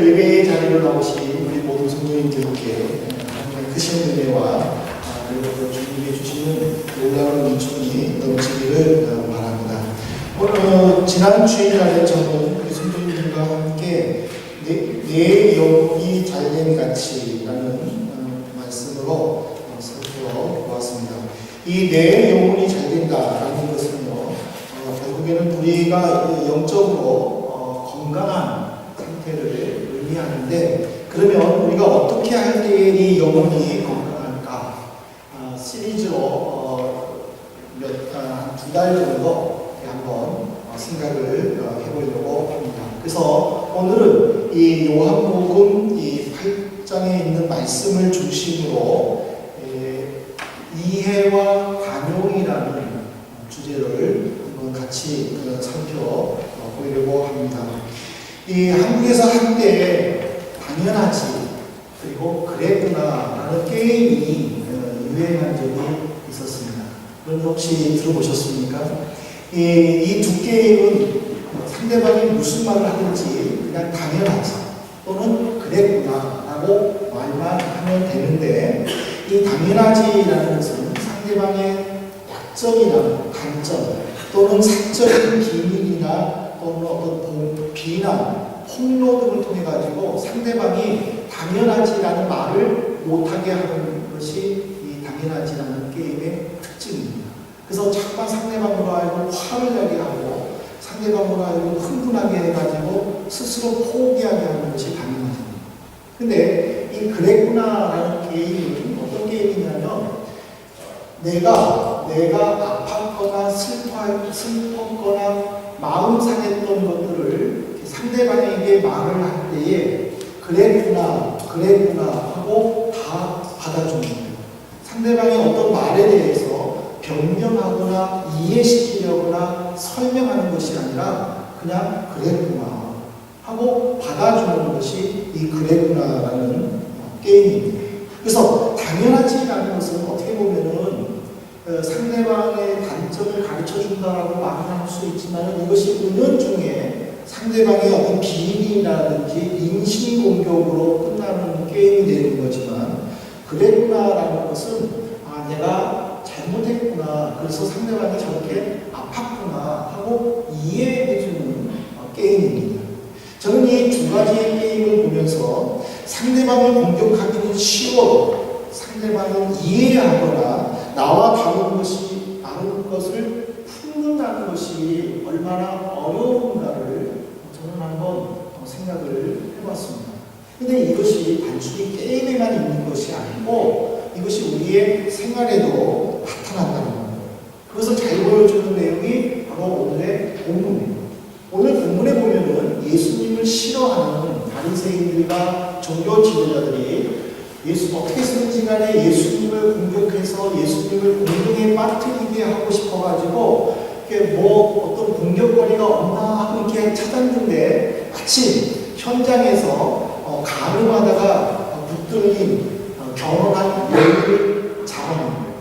예배의 자리로 나오신 우리 모든 성도님들께 하나님의 크신 은혜와 그리고 주님이 주시는 놀라운 은총이 넘치기를 바랍니다. 오늘 지난 주일날에 저는 우리 성도님들과 함께 내 영이 잘된 가치라는 말씀으로 살펴보았습니다. 이 내 영혼이 잘 된다라는 것은요, 결국에는 우리가 영적으로 건강한 상태를 의미하는데, 그러면 우리가 어떻게 할 때에 이 영혼이 건강할까? 시리즈로 두 달 정도 한번 생각을 해보려고 합니다. 그래서 오늘은 이 요한복음 이 8장에 있는 말씀을 중심으로 이해와 관용이라는 주제를 한번 같이 살펴보려고 합니다. 이 한국에서 한때 당연하지 그리고 그랬구나라는 게임이 유행한 적이 있었습니다. 그런 혹시 들어보셨습니까? 이 두 게임은 상대방이 무슨 말을 하든지 그냥 당연하지 또는 그랬구나라고 말만 하면 되는데, 이 당연하지라는 것은 상대방의 약점이나 강점 또는 사적인 기밀이나 또는 어떤 비난, 폭로 등을 통해 가지고 상대방이 당연하지라는 말을 못하게 하는 것이 이 당연하지라는 게임의 특징입니다. 그래서 자꾸만 상대방으로 하여금 화를 나게 하고 상대방으로 하여금 흥분하게 해가지고 스스로 포기하게 하는 것이 당연하지입니다. 근데 이 그랬구나라는 게임은 어떤 게임이냐면, 내가 아팠거나 슬펐거나 마음 상했던 것들을 상대방에게 말을 할 때에 그랬구나 하고 다 받아주는 거예요. 상대방의 어떤 말에 대해서 변명하거나 이해시키려거나 설명하는 것이 아니라 그냥 그랬구나 하고 받아주는 것이 이 그랬구나라는 게임입니다. 그래서 당연하지라는 것은 어떻게 보면은 상대방의 단점을 가르쳐 준다라고 말할 수 있지만, 이것이 은연중에 상대방의 어떤 비밀이라든지 인신공격으로 끝나는 게임이 되는 거지만, 그랬구나라는 것은 내가 잘못했구나, 그래서 상대방이 저렇게 아팠구나 하고 이해해주는 게임입니다. 저는 이 두 가지의 게임을 보면서 상대방을 공격하기는 쉬워도 상대방을 이해하거나 나와 다른 것을 품는다는 것이 얼마나 어려운가를 저는 한번 생각을 해봤습니다. 근데 이것이 단순히 게임에만 있는 것이 아니고 이것이 우리의 생활에도 나타난다는 겁니다. 그것을 잘 보여주는 내용이 바로 오늘의 본문입니다. 오늘 본문에 보면은 예수님을 싫어하는 바리새인들과 종교 지도자들이 어떻게든지 간에 예수님을 공격해서 예수님을 공경에 빠뜨리게 하고 싶어가지고 어떤 공격거리가 없나 하고 이렇게 찾았는데, 마침 현장에서 가늠하다가 붙들린 결혼한 여인을 잡아낸 거예요.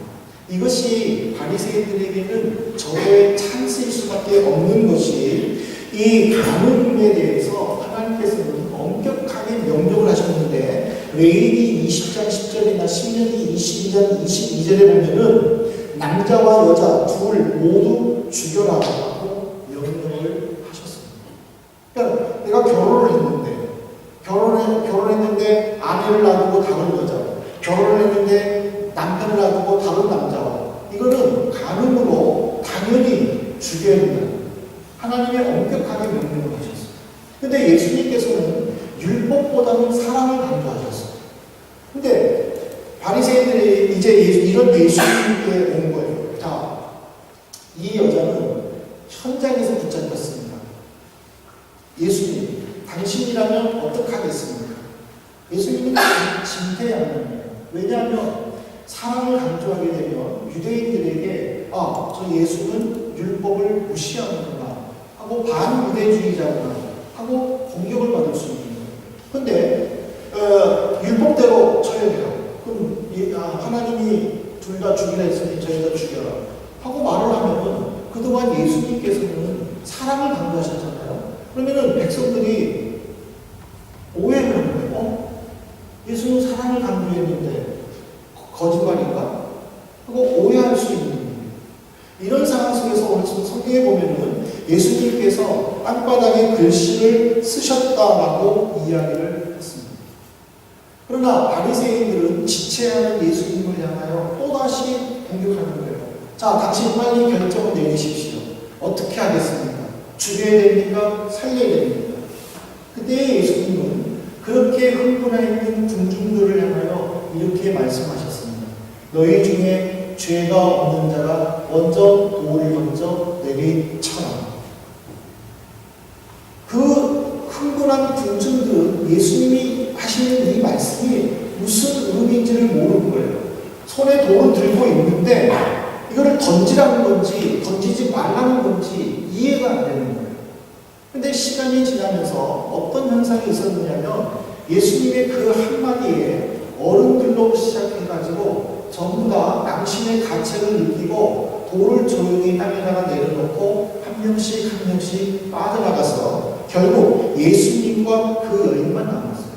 이것이 바리새인들에게는 저거의 찬스일 수밖에 없는 것이, 이 가늠에 대해서 하나님께서는 엄격하게 명령을 하셨는데, 레위기 20장 10절이나 신명기 22장 22절에 보면은 남자와 여자 둘 모두 죽여라 하고 명령을 하셨습니다. 그러니까 내가 결혼했는데 아내를 놔두고 다른 여자, 결혼을 했는데 남편을 놔두고 다른 남자와, 이거는 간음으로 당연히 죽여야 된다. 하나님의 엄격하게 명령을 하셨습니다. 근데 예수님께서는 율법보다는 사랑을 강조하셨어요. 근데 바리새인들이 이제 이런 예수님께 온 거예요. 자, 이 여자는 현장에서 붙잡혔습니다. 예수님, 당신이라면 어떡하겠습니까? 예수님은 진퇴양난이에요. 왜냐하면 사랑을 강조하게 되면 유대인들에게 저 예수는 율법을 무시하는구나 하고 반유대주의자구나 하고 공격을 받을 수 있는 거예요. 근데 율법대로 쳐야 돼요. 그럼 하나님이 둘 다 죽이라 했으니 저희가 죽여라 하고 말을 하면, 그동안 예수님께서는 사랑을 강조하셨잖아요. 그러면은 백성들이 오해를 예수는 사랑을 강조했는데 거짓말인가? 하고 오해할 수 있는 거예요. 이런 상황 속에서 오늘 성경에 보면은 예수님께서 땅바닥에 글씨를 쓰셨다라고 이야기를 했습니다. 그러나 바리새인들은 지체하는 예수님을 향하여 또다시 공격하는 거예요. 자, 당신 빨리 결정을 내리십시오. 어떻게 하겠습니까? 죽여야 됩니까? 살려야 됩니까? 그때 예수님은 그렇게 흥분해 있는 군중들을 향하여 이렇게 말씀하셨습니다. 너희 중에 죄가 없는 자가 먼저 돌을 던져 내게 쳐라. 그 흥분한 군중들은 예수님이 하시는 이 말씀이 무슨 의미인지를 모르는 거예요. 손에 돌을 들고 있는데 이거를 던지라는 건지 던지지 말라는 건지 이해가 안 되는 거예요. 근데 시간이 지나면서 어떤 현상이 있었느냐면 예수님의 그 한마디에 어른들로 시작해가지고 전부 다 당신의 가책을 느끼고 돌을 조용히 땅에다가 내려놓고 한 명씩 빠져나가서 결국 예수님과 그 여인만 남았어요.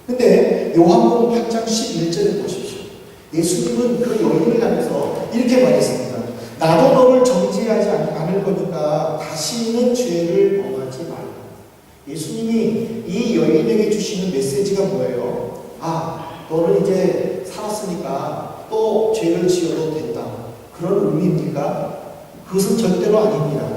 근데 요한복음 8장 11절에 보십시오. 예수님은 그 여인을 향해서 이렇게 말했습니다. 나도 너를 정죄하지 않을 거니까 다시는 죄를 범하지 말라. 예수님이 이 여인에게 주시는 메시지가 뭐예요? 아, 너는 이제 살았으니까 또 죄를 지어도 된다. 그런 의미입니까? 그것은 절대로 아닙니다.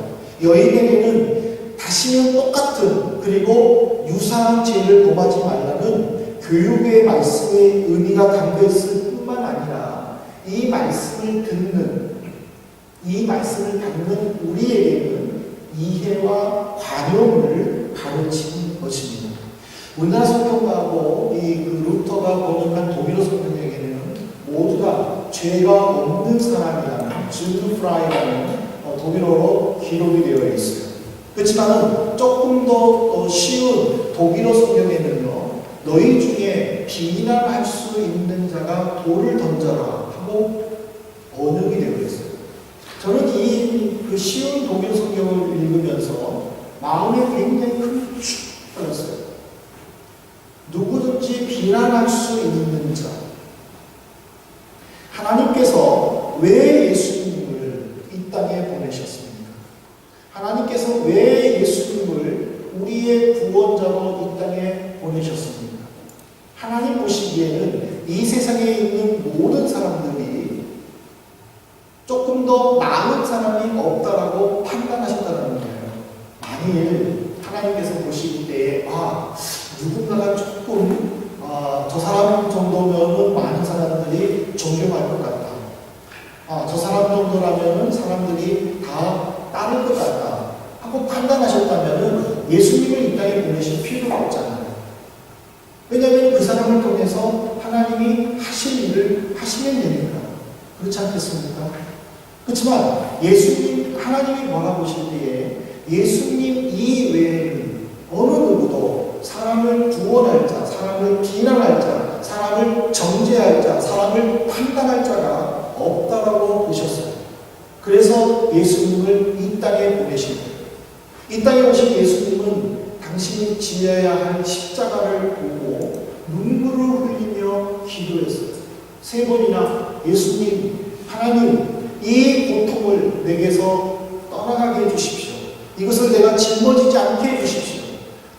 여인에게는 다시는 똑같은 그리고 유사한 죄를 범하지 말라는 교육의 말씀의 의미가 담겨있을 뿐만 아니라 이 말씀을 듣는 우리에게는 이해와 관용을 가르치는 것입니다. 우리나라 성경가하고 그 루터가 번역한 독일어 성경에게는 모두 다 죄가 없는 사람이라는 주드프라이라는 독일어로 기록이 되어 있어요. 그렇지만 조금 더 쉬운 독일어 성경에는요, 너희 중에 비난할 수 있는 자가 돌을 던져라 하고 번역이 되어 있어요. 저는 그 쉬운 독일 성경을 읽으면서 마음에 굉장히 큰 축복을 받았어요. 누구든지 비난할 수 있는 자. 하나님께서 왜 예수님을 이 땅에 보내셨습니까? 하나님께서 왜 예수님을 우리의 구원자로 이 땅에 보내셨습니까? 하나님 보시기에는 이 세상에 있는 모든 사람들이 조금 더 나은 사람이 없다라고 판단하셨다는 거예요. 만일 하나님께서 보시기 때에 누군가가 조금 저 사람 정도면은 많은 사람들이 존경할 것 같다. 저 사람 정도라면은 사람들이 다 따를 것 같다 하고 판단하셨다면은 예수님을 이 땅에 보내실 필요가 없잖아요. 왜냐하면 그 사람을 통해서 하나님이 하실 일을 하시면 되니까. 그렇지 않겠습니까? 그렇지만 하나님이 바라보실 때에 예수님 이외에는 어느 누구도 사람을 구원할 자, 사람을 비난할 자, 사람을 정죄할 자, 사람을 판단할 자가 없다라고 보셨어요. 그래서 예수님을 이 땅에 보내신 거예요. 이 땅에 오신 예수님은 당신이 지어야 할 십자가를 보고 눈물을 흘리며 기도했어요. 3번이나 예수님, 하나님, 이 고통을 내게서 떠나가게 해주십시오. 이것을 내가 짊어지지 않게 해주십시오.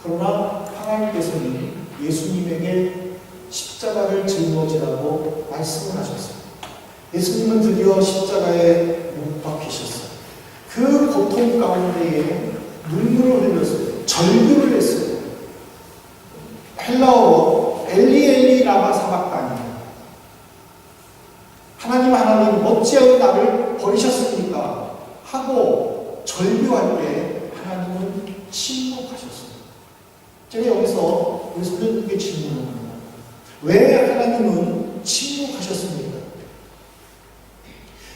그러나 하나님께서는 예수님에게 십자가를 짊어지라고 말씀을 하셨어요. 예수님은 드디어 십자가에 못 박히셨어요. 그 고통 가운데에 눈물을 흘렸어요. 절규를 했어요. 헬라어로 엘리 엘리 라마 사박다니, 하나님 어찌하여 나를 버리셨습니까? 하고 절규할 때 하나님은 침묵하셨어요. 제가 여기서 크게 질문합니다. 왜 하나님은 침묵하셨습니까?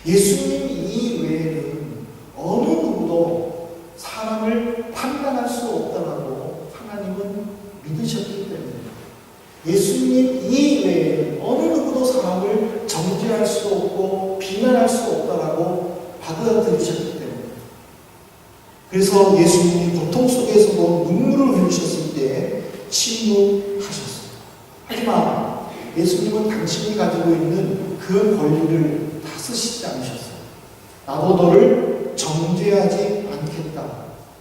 예수님 이외에는 어느 누구도 사람을 판단할 수 없다라고 하나님은 믿으셨기 때문에, 예수님 이외에는 어느 누구도 사람을 정죄할 수 없고 비난할 수 없다라고 받아들이셨기 때문에, 그래서 예수님이 고통 속에서도 눈물을 흘리셨을 때 침묵하셨어요. 하지만 예수님은 당신이 가지고 있는 그 권리를 다 쓰시지 않으셨어요. 나도 너를 정죄하지 않겠다.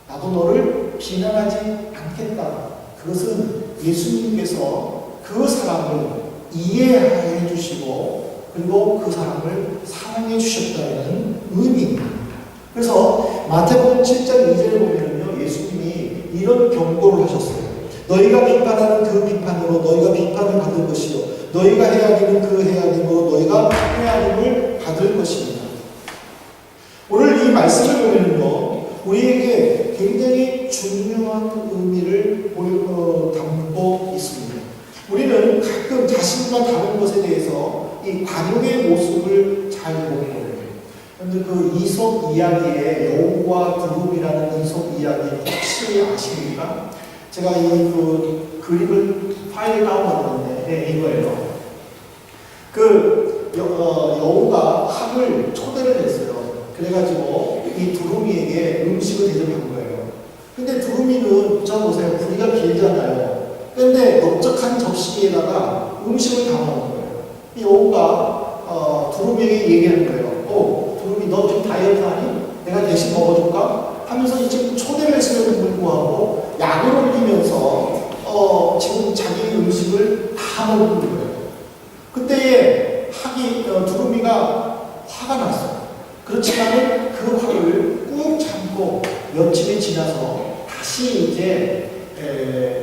나도 너를 비난하지 않겠다. 그것은 예수님께서 그 사람을 이해해 주시고 그리고 그 사람을 사랑해 주셨다는 의미입니다. 그래서 마태복음 7장 2절에 보면요, 예수님이 이런 경고를 하셨어요. 너희가 비판하는 그 비판으로 너희가 비판을 받을 것이요, 너희가 헤아리는 그 헤아림으로 너희가 헤아림을 받을 것입니다. 오늘 이 말씀을 보면요, 우리에게 굉장히 중요한 의미를 담고 있습니다. 우리는 가끔 자신과 다른 것에 대해서 이 관용의 모습을 잘 보게 돼요. 그런데 그 이솝 이야기에 여우와 두루미라는 이솝 이야기 혹시 아십니까? 제가 이 그림을 파일 다운받았는데, 네, 이거예요. 여우가 학을 초대를 했어요. 그래가지고 이 두루미에게 음식을 대접한 거예요. 근데 두루미는, 저 보세요. 부리가 길잖아요. 근데 넓적한 접시에다가 음식을 담아놓은 거예요. 이 여우가 두루미에게 얘기하는 거예요. 두루미, 너 좀 다이어트 하니? 내가 대신 먹어줄까? 하면서 지금 초대를 했음에도 불구하고 약을 올리면서 지금 자기 음식을 다 먹는 거예요. 그때에 두루미가 화가 났어요. 그렇지만은 그 화를 꾹 참고 며칠이 지나서 다시 이제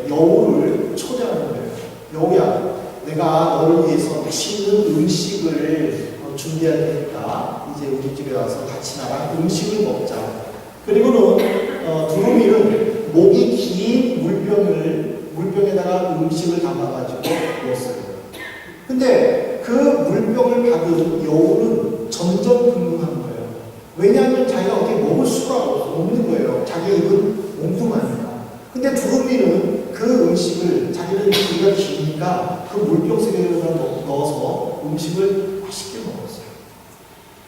여우를 초대하는 거예요. 여우야, 내가 너를 위해서 맛있는 음식을 준비할 테니까 이제 우리 집에 와서 같이 나랑 음식을 먹자. 그리고는 두루미는 목이 긴 물병에다가 음식을 담아가지고 먹었어요. 근데 그 물병을 받은 여우는 전전긍긍한 거예요. 왜냐하면 자기가 어떻게 먹을 수가 없는 거예요. 자기 입은 엉뚱하니까. 근데 두루미는 그 음식을, 자기는 귀가 기니까 그 물병 속에 넣어서 음식을 맛있게 먹었어요.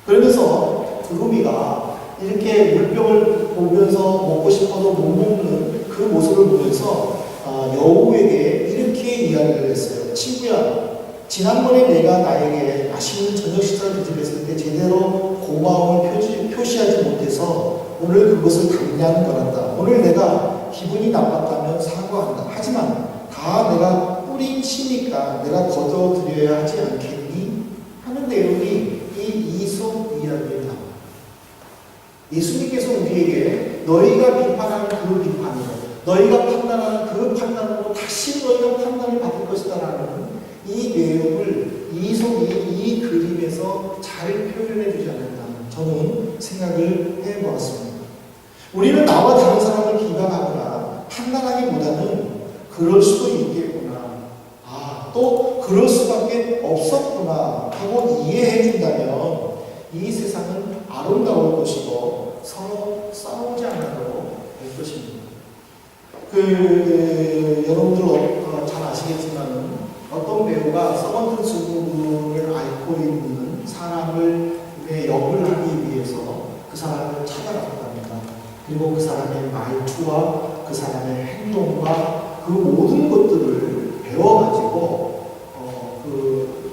그러면서 두루미가 이렇게 물병을 보면서 먹고 싶어도 못 먹는 그 모습을 보면서 여우에게 이렇게 이야기를 했어요. 친구야, 지난번에 내가 나에게 맛있는 저녁 식사를 대접했을 때 제대로 고마움을 표시하지 못해서 오늘 그것을 감내하는 거란다. 오늘 내가 기분이 나빴다면 사과한다. 하지만 다 내가 뿌린 씨니까 내가 거둬들여야 하지 않겠니? 하는 내용이 이 이솝 이야기입니다. 예수님께서 우리에게 너희가 비판하는 그 비판으로, 너희가 판단하는 그 판단으로 다시 너희가 판단을 받을 것이다라는 이 내용을 이 그림에서 잘 표현해 주지 않았나 저는 생각을 해보았습니다. 우리는 나와 다른 사람을 비방하거나 판단하기보다는 그럴 수도 있겠구나, 또 그럴 수밖에 없었구나 하고 이해해 준다면 이 세상은 아름다울 것이고 서로 싸우지 않아도 될 것입니다. 여러분들 잘 아시겠지만 어떤 배우가 서번튼 수국을 앓고 있는 사람의 역을 하기 위해서 그 사람을 찾아갔답니다. 그리고 그 사람의 말투와 그 사람의 행동과 그 모든 것들을 배워가지고 그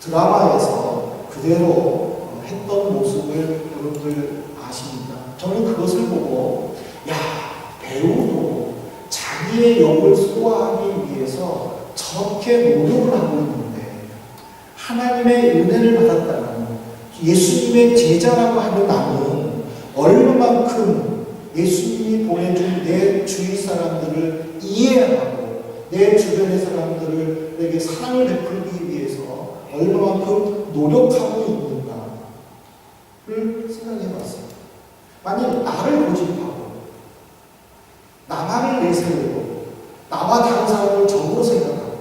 드라마에서 그대로 했던 모습을 여러분들 아십니까? 저는 그것을 보고 배우도 자기의 역을 소화하기 위해서 저렇게 노력을 하고 있는데 하나님의 은혜를 받았다는 예수님의 제자라고 하는 나는 얼마만큼 예수님이 보내준 내 주위 사람들을 이해하고 내 주변의 사람들에게 사랑을 베풀기 위해서 얼마만큼 노력하고 있는가를 생각해 봤어요. 만약 나를 고집하고 나만을 내세우고 나와 다른 사람을 적으로 생각하고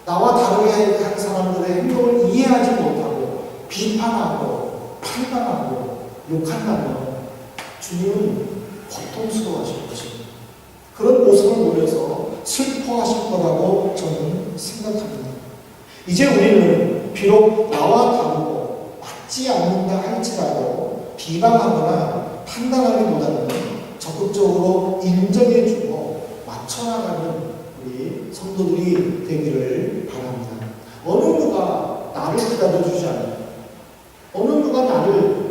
나와 다르게 한 사람들의 행동을 이해하지 못하고 비판하고 판단하고 욕한다면 주님은 고통스러워하실 것입니다. 그런 모습을 보면서 슬퍼하실 거라고 저는 생각합니다. 이제 우리는 비록 나와 다르고 맞지 않는다 할지라도 비방하거나 판단하기보다는 적극적으로 인정해주고 맞춰나가는 우리 성도들이 되기를 바랍니다. 어느 누가 나를 기다려주지 않아요. 어느 누가 나를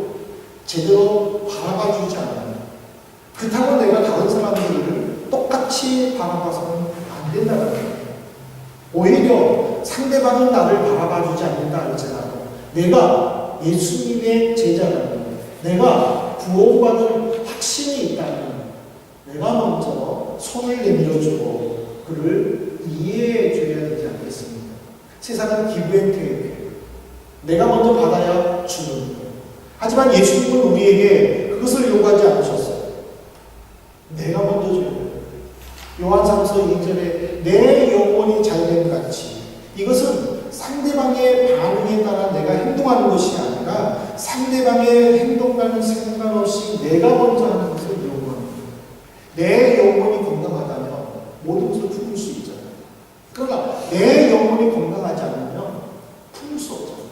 제대로 바라봐주지 않아요. 그렇다고 내가 다른 사람들을 똑같이 바라봐서는 안 된다는 거예요. 오히려 상대방은 나를 바라봐주지 않는다 할지라도 내가 예수님의 제자라는 거예요. 내가 구원받을 확신이 있다면 내가 먼저 손을 내밀어주고 그를 이해해줘야 되지 않겠습니까? 세상은 기브앤테이크예요. 내가 먼저 받아야 주는 거예요. 하지만 예수님은 우리에게 그것을 요구하지 않으셨어요. 내가 먼저 줘야 돼요. 요한삼서 2절에 내 영혼이 잘된 같이, 이것은 상대방의 반응에 따라 내가 행동하는 것이 아니라 상대방의 행동과는 상관없이 내가 먼저 하는 것을 요구하는 거예요. 내 영혼이 건강하다면 모든 것을 품을 수 있잖아요. 그러나 내 영혼이 건강하지 않으면 품을 수 없잖아요.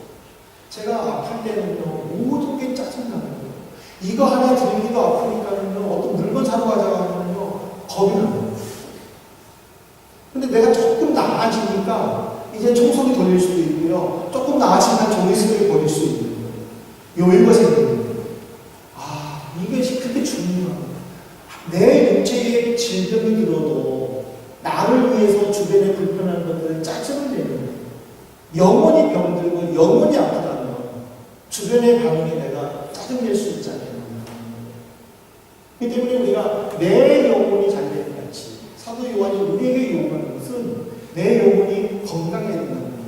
제가 아플 때는요, 모든 게 짜증나는 거예요. 이거 하나 들기도 아프니까는요, 어떤 물건 사러 가자고 하면요, 겁이 나는 거예요. 근데 내가 조금 나아지니까 이제 청소기 돌릴 수도 있고요, 조금 나아지면 종이쓰기를 버릴 수 있는 거예요. 여유가 생기는 거예요. 아, 이것이 그렇게 중요한 거예요. 내 육체에 질병이 들어도 나를 위해서 주변에 불편한 것들을 짜증을 내는 거예요. 영혼이 병들고 영혼이 아프다면 주변의 반응에 내가 짜증낼 수 있지 않겠나. 그렇기 때문에 우리가 내 영혼이 잘되는 같이 사도 요한이 우리에게 요구하는 것은 내 영혼이 건강해야 된다는 거예요.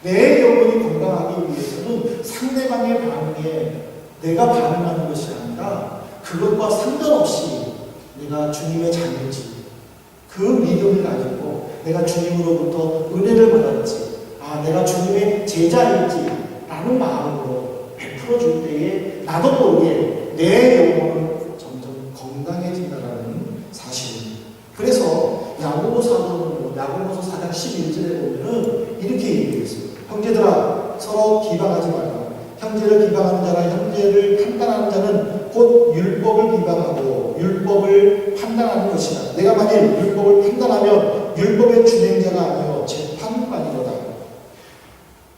내 영혼이 건강하기 위해서는 상대방의 반응에 내가 반응하는 것이 아니라 그것과 상관없이 내가 주님의 자녀인지 그 믿음을 가지고 내가 주님으로부터 은혜를 받았지, 아, 내가 주님의 제자인지 라는 마음으로 베풀어 줄 때에 나도 모르게 내 영혼은 점점 건강해진다는 사실입니다. 그래서 야고보 사도는 야고보서 4장 11절에 보면은 이렇게 얘기했어요. 형제들아, 서로 비방하지 말라. 형제를 비방하는 자나 형제를 판단하는 자는 곧 율법을 비방하고 율법을 판단하는 것이다. 내가 만일 율법을 판단하면 율법의 준행자가 아니요 재판관이로다.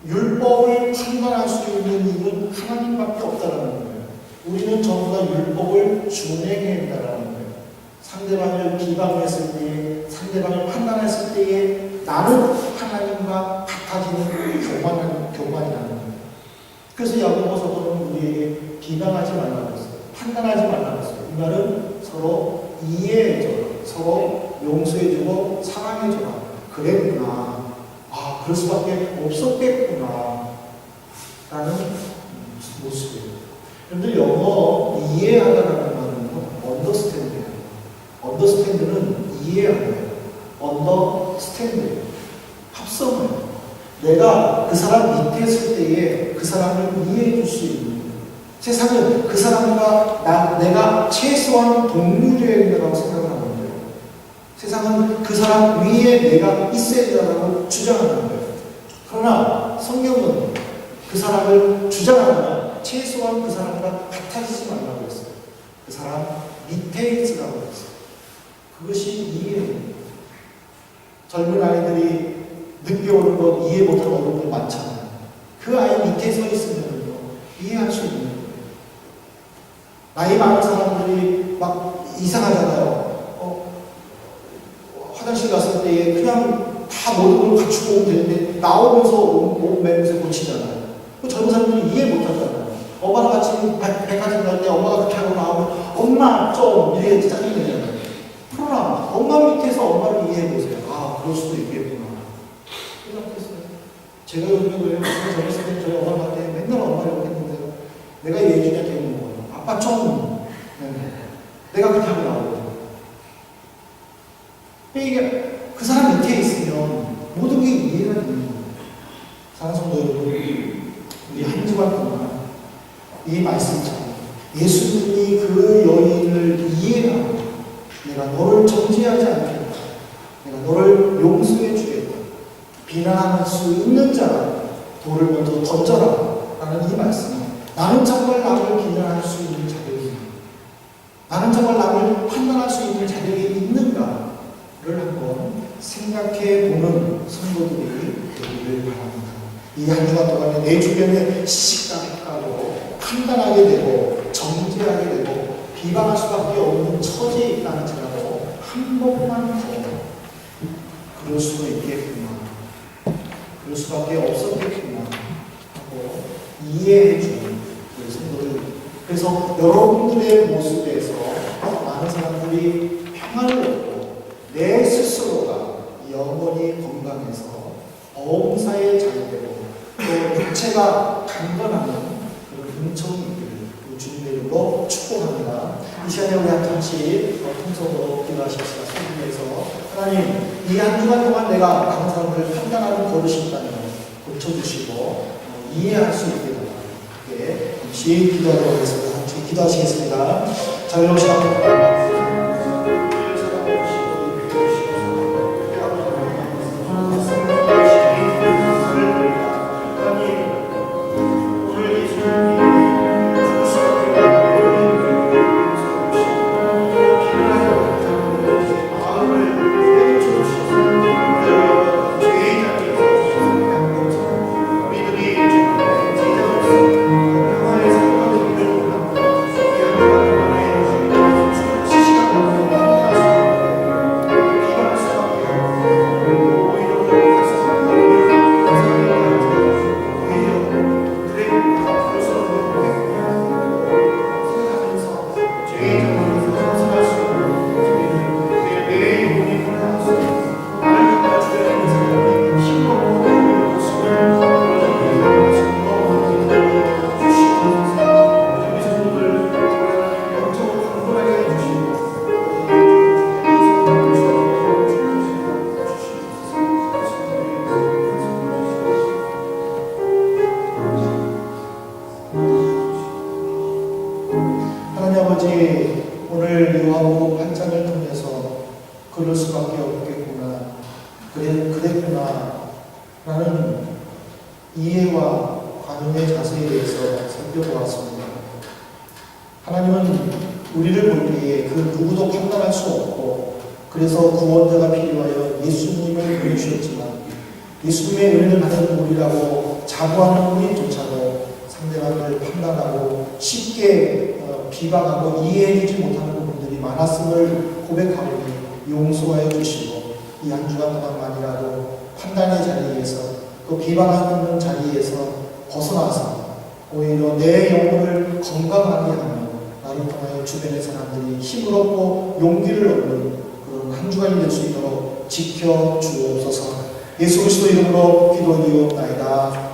율법을 판단할 수 있는 이는 하나님밖에 없다라는 거예요. 우리는 전부 다 율법을 준행해야 한다라는 거예요. 상대방을 비방했을 때에, 상대방을 판단했을 때에 나는 하나님과 같아지는 교만이라는 거예요. 그래서 야고보서도는 우리에게 비방하지 말라고 했어요. 판단하지 말라고 했어요. 이 말은 서로 이해해줘라, 서로 용서해주고 사랑해줘라. 그랬구나. 아, 그럴 수밖에 없었겠구나. 라는 모습이에요. 여러분들 영어 이해하다라는 말은 언더스탠드예요. 언더스탠드는 이해하는 거예요. 언더스탠드예요. 합성어예요. 내가 그 사람 밑에 있을 때에 그 사람을 이해해 줄 수 있는 거예요. 세상은 그 사람과 내가 최소한 동료여야 된다고 생각하는 거예요. 세상은 그 사람 위에 내가 있어야 된다고 주장하는 거예요. 그러나 성경은 그 사람을 주장하면 최소한 그 사람과 같아지지 말라고 했어요. 그 사람 밑에 있으라고 했어요. 그것이 이해입니다. 젊은 아이들이 늦게 오는 것 이해 못하는 어른들 많잖아요. 그 아이 밑에 서 있으면 이해할 수 있는 거예요. 나이 많은 사람들이 막 이상하잖아요. 화장실 갔을 때 그냥 다 모든 걸 갖추고 오면 되는데 나오면서 옷 매면서 고치잖아요. 그 젊은 사람들이 이해 못하잖아요. 엄마랑 같이 백화점 갈 때 엄마가 그렇게 하고 나오면 엄마 좀 이래 짜증이 내잖아요. 그러나 엄마 밑에서 엄마를 이해해보세요. 아, 그럴 수도 있겠구나. 생각했어요. 제가 요즘에 왜요? 젊었을 때 저희 엄마한테 맨날 엄마를 욕했는데요. 내가 예준이한테 있는 거예요. 아빠 좀 내가 그렇게 하고 나오거든요. 이게 그 사람 밑에 있으면 모든 게 이해가 되는 거예요. 사랑하는 성도 여러분, 우리 한 주간 동안 이 말씀처럼 예수님이 그 여인을 이해하고 내가 너를 정죄하지 않겠다, 내가 너를 용서해 주겠다, 비난할 수 있는 자라 돌을 먼저 던져라 라는 이 말씀. 나는 정말 남을 비난할 수 있는 자격이 있는가? 나는 정말 남을 판단할 수 있는 자격이 있는가를 한번 생각해 보는 성도들이 되기를 바랍니다. 이 한 주간 동안에 내 주변에 시시각각하고 판단하게 되고 정죄하게 되고 비방할 수밖에 없는 처지에 있다는 지라도 한 번만 더 그럴 수도 있겠구나, 그럴 수밖에 없었겠구나 하고 이해해주는 우리 성도들. 그래서 여러분들의 모습에서 많은 사람들이 평안을 얻고 내 스스로가 영원히 건강해서 범사에 잘 되고 또 육체가 강건하는 그런 은총이 있기를 주님의 이름으로 축복합니다. 이 시간에 우리 같이 통성으로 기도하십시다. 소리내서 하나님, 이 한 주간 동안 내가 다른 사람들을 판단하는 버릇이 있다면 고쳐주시고 이해할 수 있게 달라. 잠시 기도하도록 하겠습니다. 함께 기도하시겠습니다. 자, 여러분 오늘 요한복음 8장을 통해서 그럴 수밖에 없겠구나, 그랬구나 라는 이해와 관용의 자세에 대해서 살펴보았습니다. 하나님은 우리를 볼 때에 그 누구도 판단할 수 없고 그래서 구원자가 필요하여 예수님을 보내주셨지만 예수님의 은혜를 받은 우리라고 자부하는 우리조차도 상대방을 판단하고 쉽게 비방하고 이해해주지 못하는 부분들이 많았음을 고백하오니 용서해 주시고 이 한 주간 동안만이라도 판단의 자리에서 또 비방하는 자리에서 벗어나서 오히려 내 영혼을 건강하게 하며 나를 통하여 주변의 사람들이 힘을 얻고 용기를 얻는 그런 한 주간이 될 수 있도록 지켜 주옵소서. 예수 그리스도 이름으로 기도드리옵나이다.